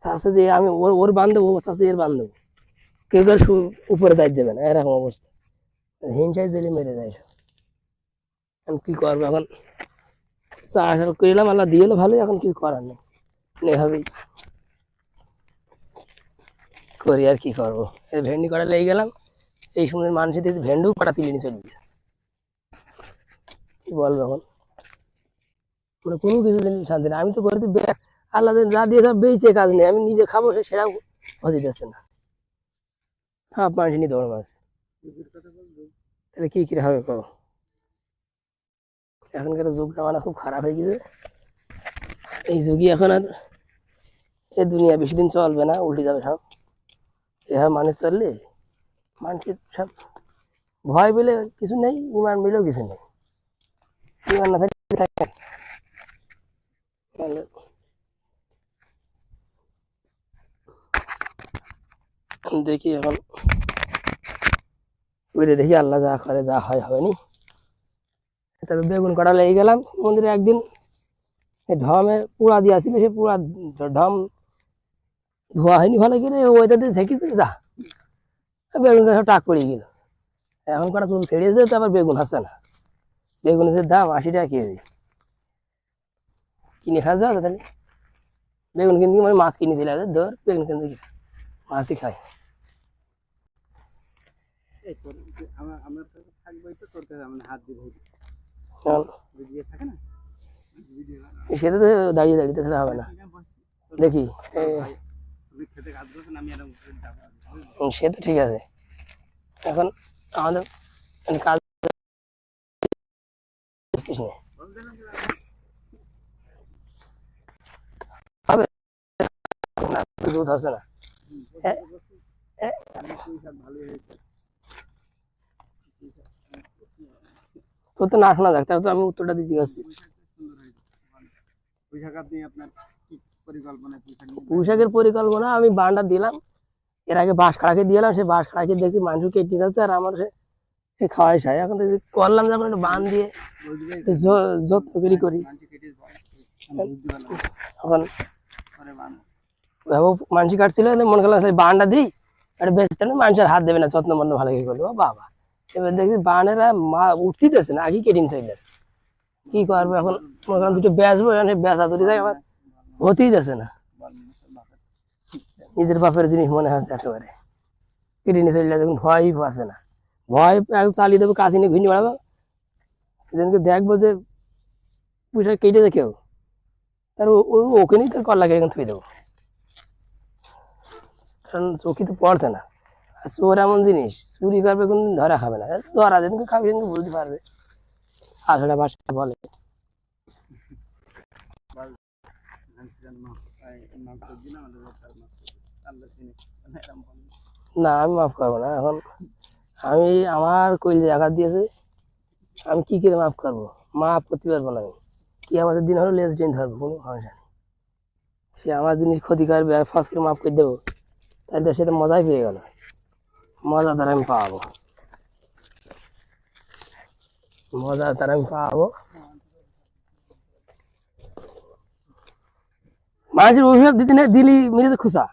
শাস্তি দিয়ে আমি ওর ওর বান্ধব, ও শাস্তি এর বান্ধব, কেউ কেউ উপরে দায়িত্ব দেবে না, এরকম অবস্থা। হিংসায় জেলে মেরে যায় সব। এখন কি করবো এখন, চা করলাম, আল্লাহ দিয়ে এলো ভালোই, এখন কিছু করার নেই, এভাবেই করি আর কি করবো। ভেন্ডি কটা লেগে গেলাম, এই সময় মানুষের দিয়েছে ভেন্ডিও কটা তুলে নিয়ে চলে যায়, কি বলবো এখন, মানে কোনো কিছু জিনিস শান্তি নেই। আমি তো করে আল্লাহ যা দিয়ে সব বেঁচে কাজ নেই, আমি নিজে খাবো সেটাও হতে যাচ্ছে না, হাফ মাস নি দৌড় মাছ, তাহলে কি কি হবে কো। এখনকার যুগ জামানা খুব খারাপ হয়ে গেছে, এই যুগই এখন আর এই দুনিয়া বেশি দিন চলবে না, উল্টে যাবে সব। এভাবে মানুষ চললে মানুষের সব ভয় পেলে কিছু নেই, ইমান মিলেও কিছু নেই, ইমান না থাকলে থাকে। দেখি এখন বুঝলে, দেখি আল্লাহ যা করে যা হয় হবে নি। তবে বেগুন কাটা লেগে গেলাম মন্দিরে একদিন, ঢমে পুড়া দিয়া ছিল, সে পুরা ঢম ধোয়া হয়নি ভালো করে, ওইটা দিয়ে ঝেঁকিতে যা বেগুন সব টাক পড়ে গেল। এখন কটা চুল ছেড়িয়েছে, তো আবার বেগুন আসছে না। বেগুনের দাম 80 টাকা কেজি, কিনে খাওয়া যাওয়া তাহলে বেগুন কিনতে, মানে মাছ কিনে দিলে ধর বেগুন কিনতে মাছই খাই। সেটা তো দাঁড়িয়ে দাঁড়িয়ে ছাড়া হবে না। দেখি সে তো ঠিক আছে, এখন আমাদের কাজ হবে দুধ আছে না, তোর তো না শোনা যাক, তাহলে তো আমি উত্তরটা দিতে পারছি। পুঁইশাকের পরিকল্পনা আমি বান্ডা দিলাম, এর আগে বাঁশ খাড়াকে দিলাম, সে বাঁশ খাড়াকে দেখছি মানুষ কেটে যাচ্ছে, আর আমার সে খাওয়াই সাই। এখন করলাম যখন একটু বান দিয়ে যত্ন করি। এখন মানুষ কাটছিল, মনে করলাম বানটা দিই আর বেচতে না, মানুষের হাত দেবে না, যত্ন মন্দ ভালো করে করলো বাবা। এবার দেখছি বানেরা উঠতেছে না, আগে কেটিং চলে আসে, কি করবো এখন, মনে করলাম দুটো বেচবো, বেচা ধরে যায়, আবার হতেই যাচ্ছে না, নিজের বাপের জিনিস মনে হচ্ছে একেবারে, কেটে নিয়ে চলে যায়, ভয়ই আছে না, ভয় চালিয়ে দেবো, কাছে নিয়ে ঘুরিয়ে বেড়াবো, যেদিনকে দেখবো যে পুঁইশাক কেটেছে কেউ, তার ওকে নিয়ে তার কল্লা কেটে থুয়ে দেবো, কারণ চোখে তো পড়ছে না। আর চোর এমন জিনিস, চুরি করবে কোনদিন ধরা খাবে না, ধরা যেদিনকে খাবে সেদিনকে বুঝতে পারবে, আসলে বাসা বলে না, আমি মাফ করবো না। এখন আমি আমার কইলে আঘাত দিয়েছে, আমি কি করে মাফ করবো, মাফ করতে পারবো না আমি, কি আমাদের দিন হলো লেজ দিন ধরবো, কোনো সমস্যা নেই, সে আমার জিনিস ক্ষতি করবে আর ফার্স্ট করে মাফ করে দেবো, তাহলে তো সেটা মজাই পেয়ে গেল, মজা তার আমি পাবো, মজা তার আমি পাবো। মানুষের অভিভাবক দিতে দিলি মেরেছে খুশা,